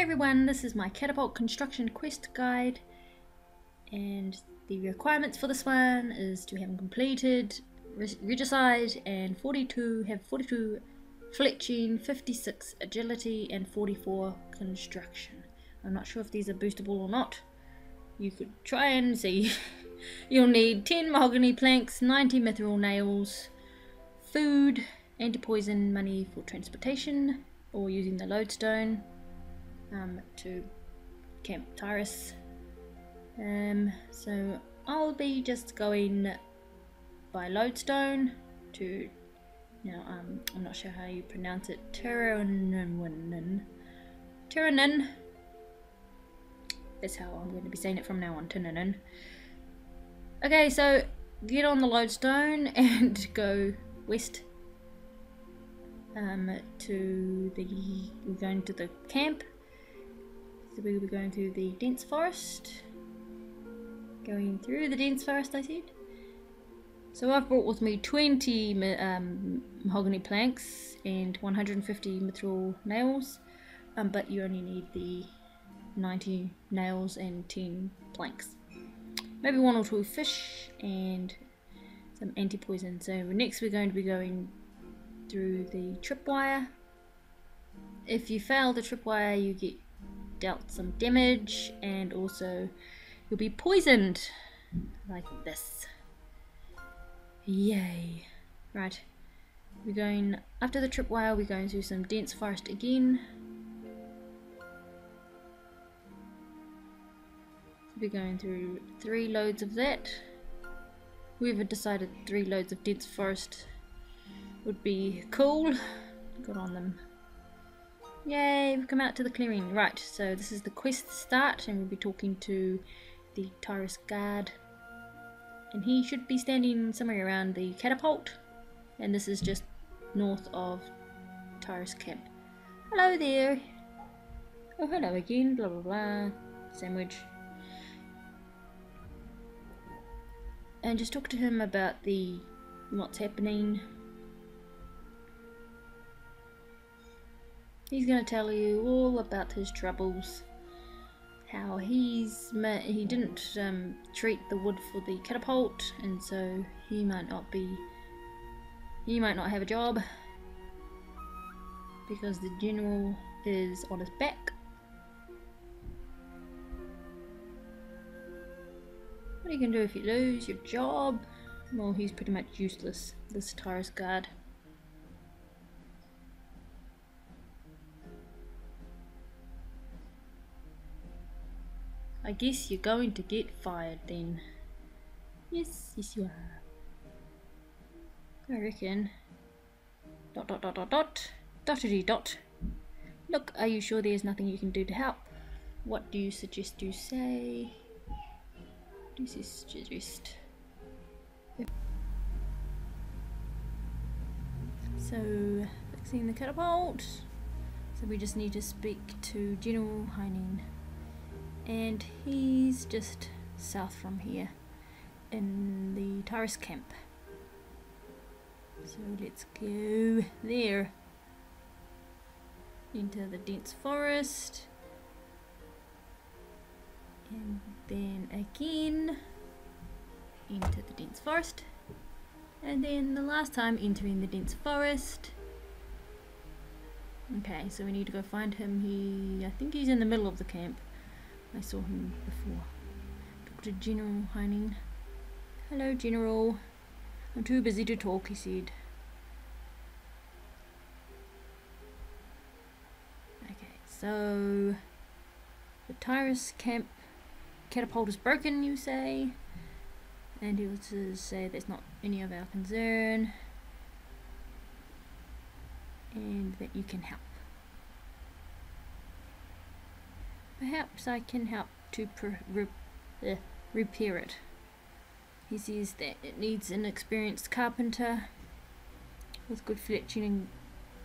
Hi everyone, this is my Catapult construction quest guide, and the requirements for this one is to have completed Regicide and have 42 Fletching, 56 Agility and 44 Construction. I'm not sure if these are boostable or not. You could try and see. You'll need 10 Mahogany Planks, 90 Mithril Nails, food, antipoison, money for transportation or using the loadstone to Camp Tyras. So I'll be just going by loadstone to, I'm not sure how you pronounce it, Tiranin. That's how I'm going to be saying it from now on, Tiranin. Okay, so get on the loadstone and go west we're going to the camp. So we will be going through the dense forest. Going through the dense forest, I said. So I've brought with me 20 mahogany planks and 150 mithril nails, but you only need the 90 nails and 10 planks. Maybe 1 or 2 fish and some anti-poison. So next we're going to be going through the tripwire. If you fail the tripwire, you get dealt some damage, and also you'll be poisoned like this. Yay. Right, we're going after the tripwire, we're going through some dense forest again. We're going through 3 loads of that. Whoever decided 3 loads of dense forest would be cool. Good on them. Yay, we've come out to the clearing. Right, so this is the quest start, and we'll be talking to the Tyras guard. And he should be standing somewhere around the Catapult. And this is just north of Tyras camp. Hello there. Oh, hello again. Blah blah blah. Sandwich. And just talk to him about what's happening. He's going to tell you all about his troubles, how he didn't treat the wood for the catapult, and so he might not have a job because the general is on his back. What are you going to do if you lose your job? Well, he's pretty much useless, this Tyras guard. I guess you're going to get fired then. Yes, you are. I reckon. Dottity dot. Look, are you sure there's nothing you can do to help? What do you suggest you say? This is just. So, fixing the catapult. So we just need to speak to General Heining. And he's just south from here in the Tyras camp. So let's go there. Into the dense forest. And then again into the dense forest. And then the last time entering the dense forest. Okay, so we need to go find him. I think he's in the middle of the camp. I saw him before. Talk to General Heining. Hello, General. I'm too busy to talk, he said. Okay, so the Tyras camp catapult is broken, you say, and he was to say that's not any of our concern, and that you can help. Perhaps I can help to repair it. He says that it needs an experienced carpenter with good fletching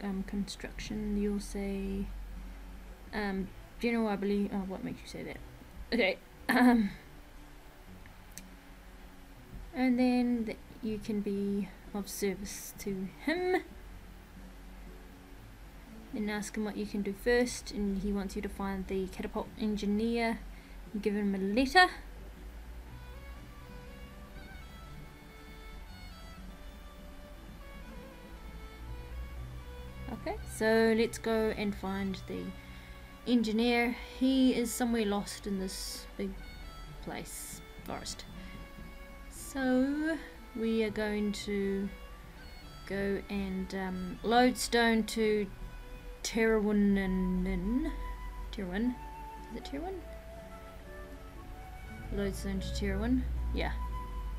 and construction. You'll say, General, I believe. Oh, what makes you say that? Okay. And then that you can be of service to him. Then ask him what you can do first, and he wants you to find the catapult engineer and give him a letter. Okay, so let's go and find the engineer. He is somewhere lost in this big place, forest. So we are going to go and loadstone to Tirwin. Is it Tirwin? Loadstone to Tirwin. Yeah.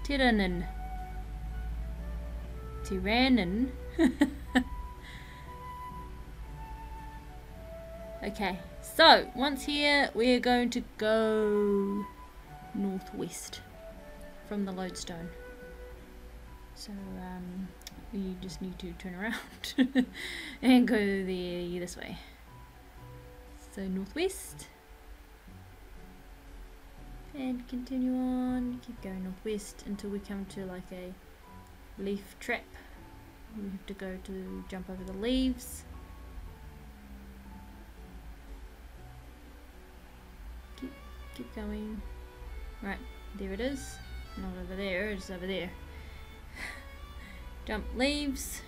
Tiranin. Okay, so once here we're going to go northwest from the loadstone. So we just need to turn around and go this way. So northwest, and continue on, keep going northwest until we come to like a leaf trap. We have to go to jump over the leaves. Keep going. Right, there it is. Not over there, it's over there. Jump leaves.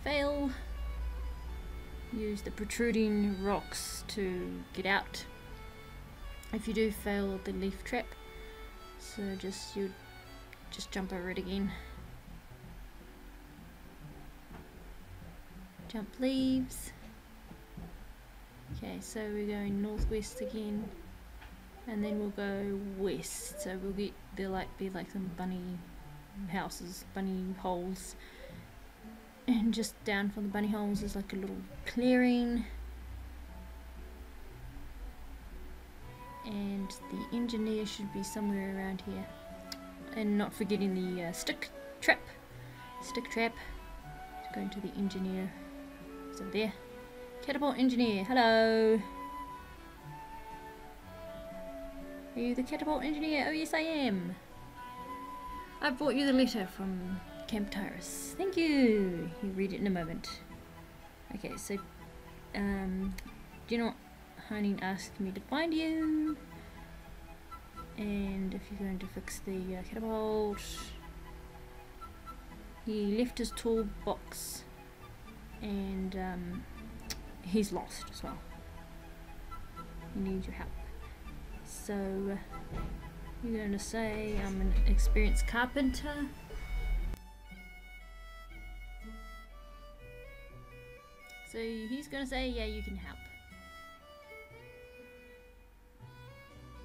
Fail. Use the protruding rocks to get out. If you do fail the leaf trap, so you just jump over it again. Jump leaves. Okay, so we're going northwest again, and then we'll go west. So we'll get there'll be like some bunny houses, bunny holes, and just down from the bunny holes is like a little clearing, and the engineer should be somewhere around here. And not forgetting the stick trap. Going to the engineer. It's over there. Catapult engineer, hello. Are you the catapult engineer? Oh yes I am. I brought you the letter from Camp Tyras. Thank you. You read it in a moment. Okay, so do not Honey asked me to find you. And if you're going to fix the catapult, he left his toolbox, and he's lost as well. He needs your help. So you're going to say, I'm an experienced carpenter. So he's going to say, yeah, you can help.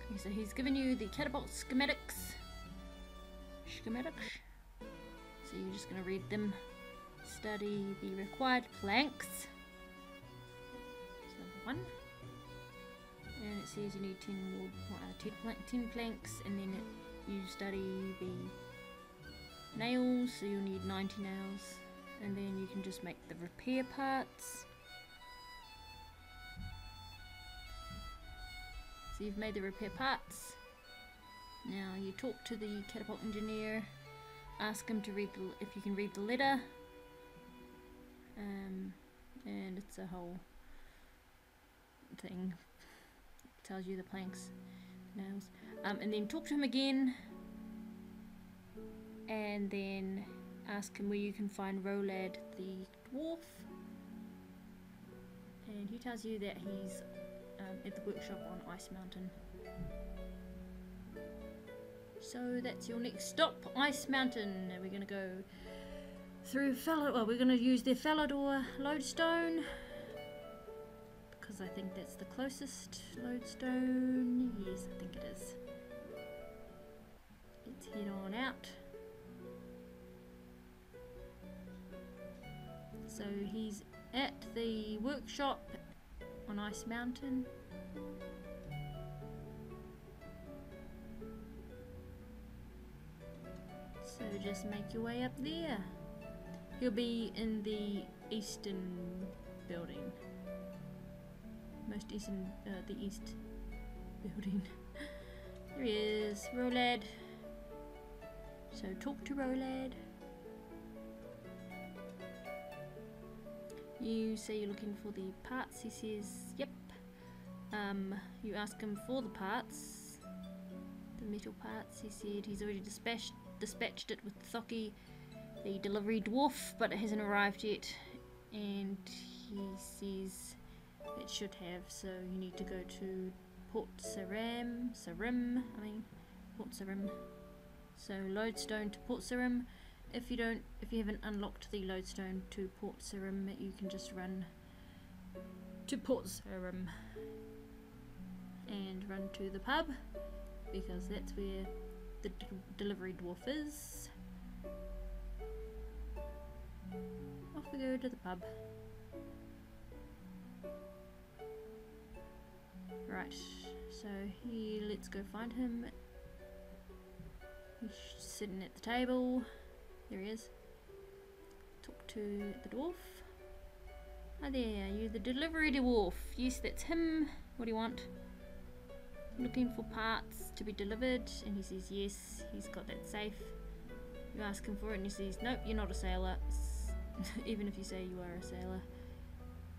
Okay, so he's given you the catapult schematics. So you're just going to read them. Study the required planks. That's number 1. And it says you need 10 planks, and then you study the nails, so you'll need 90 nails, and then you can just make the repair parts. So you've made the repair parts. Now you talk to the catapult engineer, ask him to read if you can read the letter, and it's a whole thing. It tells you the planks, nails, and then talk to him again, and then ask him where you can find Rolad the dwarf, and he tells you that he's at the workshop on Ice Mountain. So that's your next stop, Ice Mountain. We're going to go through we're going to use the Falador lodestone, because I think that's the closest lodestone. Yes, I think it is. Let's head on out. So he's at the workshop on Ice Mountain. So just make your way up there. He'll be in the eastern building. Most eastern, the east building. There he is, Rolad. So talk to Rolad. You say you're looking for the parts. He says, yep. You ask him for the parts, the metal parts. He said he's already dispatched it with Thoki, the delivery dwarf, but it hasn't arrived yet. And he says it should have, so you need to go to Port Sarim. So lodestone to Port Sarim. If you haven't unlocked the lodestone to Port Sarim, you can just run to Port Sarim and run to the pub, because that's where the delivery dwarf is. Off we go to the pub. Right, so let's go find him. He's sitting at the table. There he is. Talk to the dwarf. Hi there, are you the delivery dwarf? Yes, that's him. What do you want? Looking for parts to be delivered, and he says yes, he's got that safe. You ask him for it and he says nope, you're not a sailor. Even if you say you are a sailor,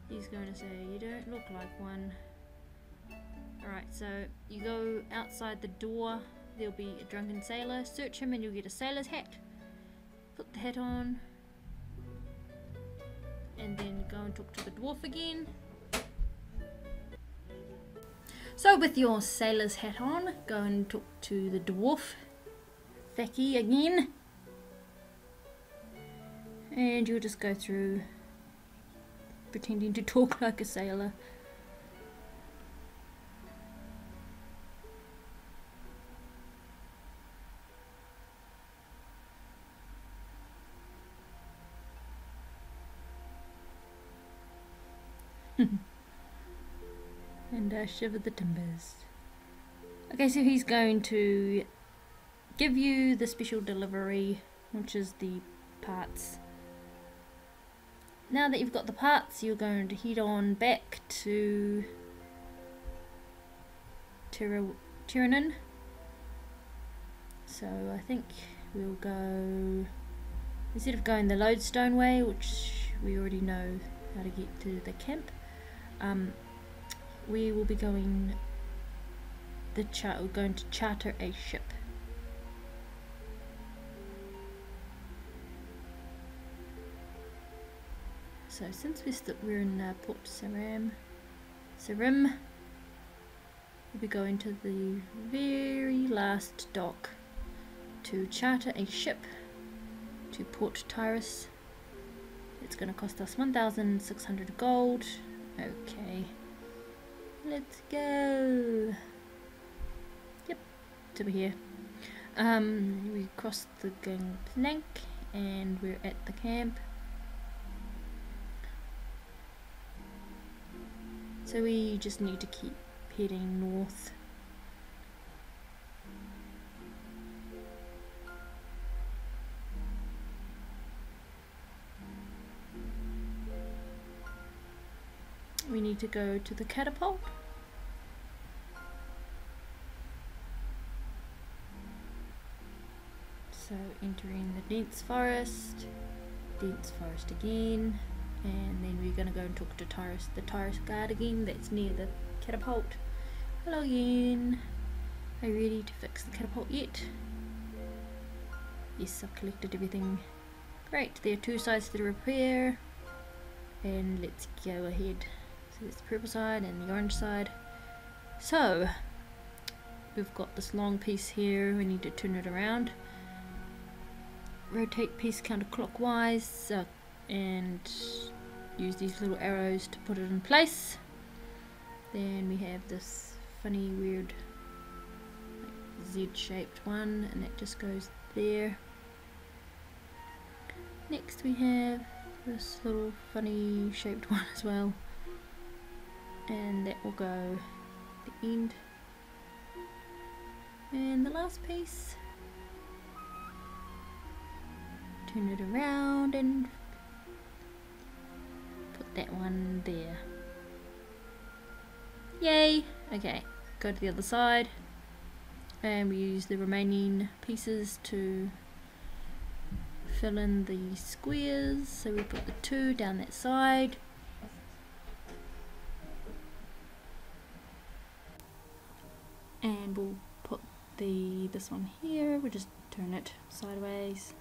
he's going to say you don't look like one. Alright, so you go outside the door, there'll be a drunken sailor. Search him and you'll get a sailor's hat. Put the hat on, and then go and talk to the dwarf again. So with your sailor's hat on, go and talk to the dwarf, Thaki, again. And you'll just go through pretending to talk like a sailor. And shiver the timbers. Okay, so he's going to give you the special delivery, which is the parts. Now that you've got the parts, you're going to head on back to Tiranan. So I think we'll go, instead of going the lodestone way, which we already know how to get to the camp, we will be going to charter a ship. So since we're in Port Sarim, we'll be going to the very last dock to charter a ship to Port Tyras. It's going to cost us 1,600 gold. Okay, let's go. Yep, it's over here. We crossed the gangplank and we're at the camp. So we just need to keep heading north. We need to go to the Catapult. So entering the dense forest again, and then we're going to go and talk to the Tyras guard again, that's near the Catapult. Hello again. Are you ready to fix the Catapult yet? Yes, I've collected everything. Great, there are two sides to the repair, and let's go ahead. So there's the purple side and the orange side. So we've got this long piece here, we need to turn it around. Rotate piece counterclockwise and use these little arrows to put it in place. Then we have this funny weird Z-shaped one, and that just goes there. Next we have this little funny shaped one as well, and that will go at the end. And the last piece, turn it around and put that one there. Yay! Okay, go to the other side, and we use the remaining pieces to fill in the squares. So we put the two down that side, and we'll put this one here. We'll just turn it sideways,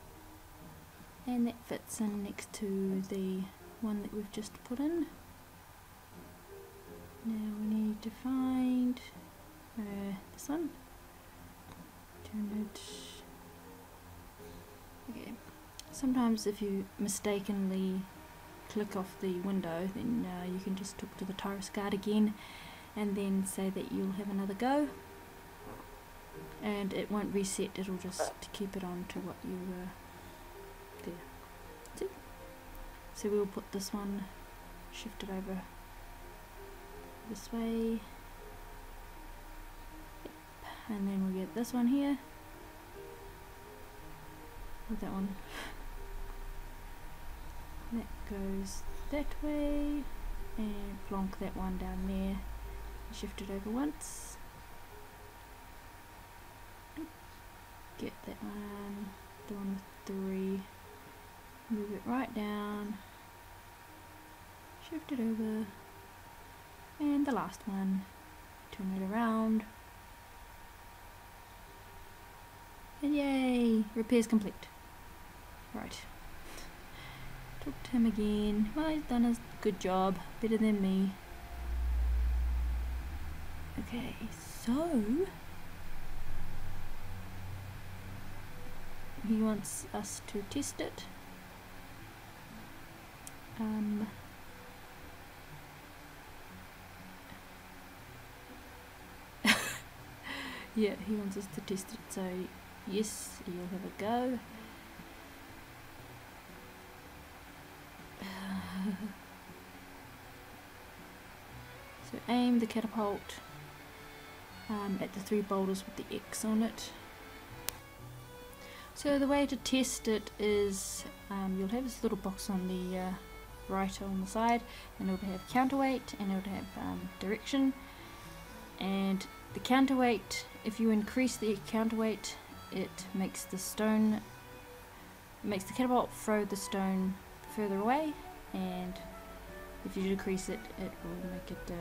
and that fits in next to the one that we've just put in. Now we need to find this one. Turn it. Okay. Sometimes if you mistakenly click off the window, then you can just talk to the Tyras guard again and then say that you'll have another go, and it won't reset, it'll just keep it on to what you were there. See? So we'll put this one, shift it over this way, yep. And then we'll get this one here, with that one. That goes that way, and plonk that one down there, shift it over once, get that one, the one with 3, move it right down, shift it over, and the last one, turn it around, and yay, repairs complete. Right. Talk to him again. Well, he's done a good job, better than me. Okay, so he wants us to test it. Yeah, he wants us to test it, so yes, you'll have a go. So aim the catapult at the 3 boulders with the X on it. So the way to test it is you'll have this little box on the right on the side, and it'll have counterweight and it'll have direction. And the counterweight, if you increase the counterweight, it makes the catapult throw the stone further away, and if you decrease it, it will make it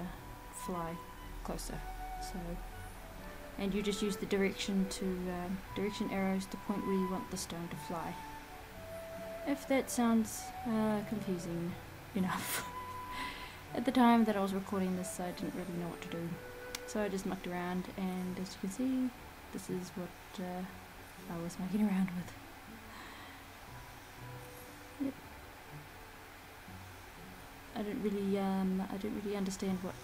fly closer. So, and you just use the direction arrows to point where you want the stone to fly. If that sounds confusing enough. At the time that I was recording this, I didn't really know what to do, so I just mucked around, and as you can see, this is what I was mucking around with. Yep. I didn't really understand what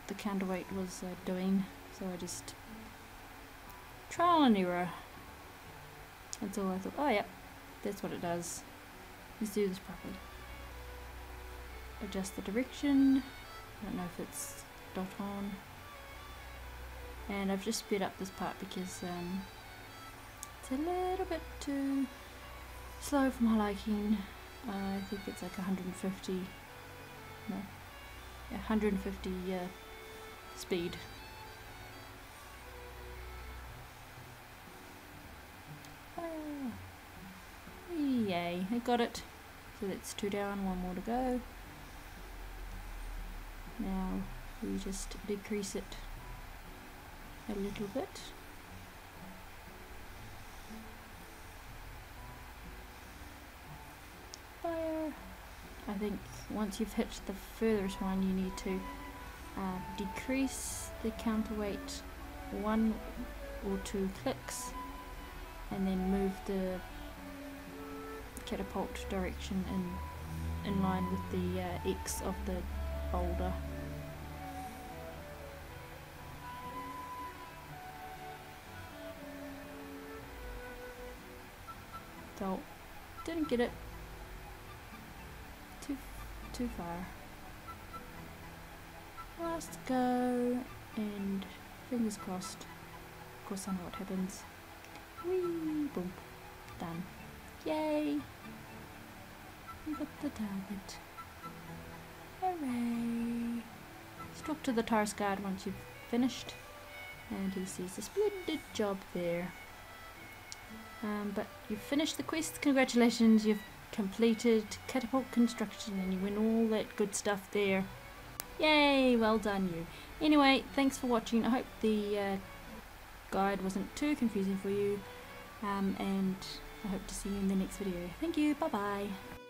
the counterweight was doing, so I just trial and error until I thought, oh yeah, that's what it does. Let's do this properly. Adjust the direction. I don't know if it's dot on. And I've just sped up this part because it's a little bit too slow for my liking. I think it's like 150. No, yeah, 150 speed. Yay, I got it. So that's 2 down, 1 more to go. Now we just decrease it a little bit. Fire. I think once you've hit the furthest one, you need to decrease the counterweight 1 or 2 clicks, and then move the catapult direction in line with the X of the boulder. So, didn't get it too far. Last go, and fingers crossed. Of course, I know what happens. Whee! Boom! Done. Yay! We got the target. Hooray! Let's talk to the Tyras guard once you've finished, and he says a splendid job there. But you've finished the quest. Congratulations! You've completed catapult construction, and you win all that good stuff there. Yay, well done you. Anyway, thanks for watching. I hope the guide wasn't too confusing for you, and I hope to see you in the next video. Thank you, bye bye.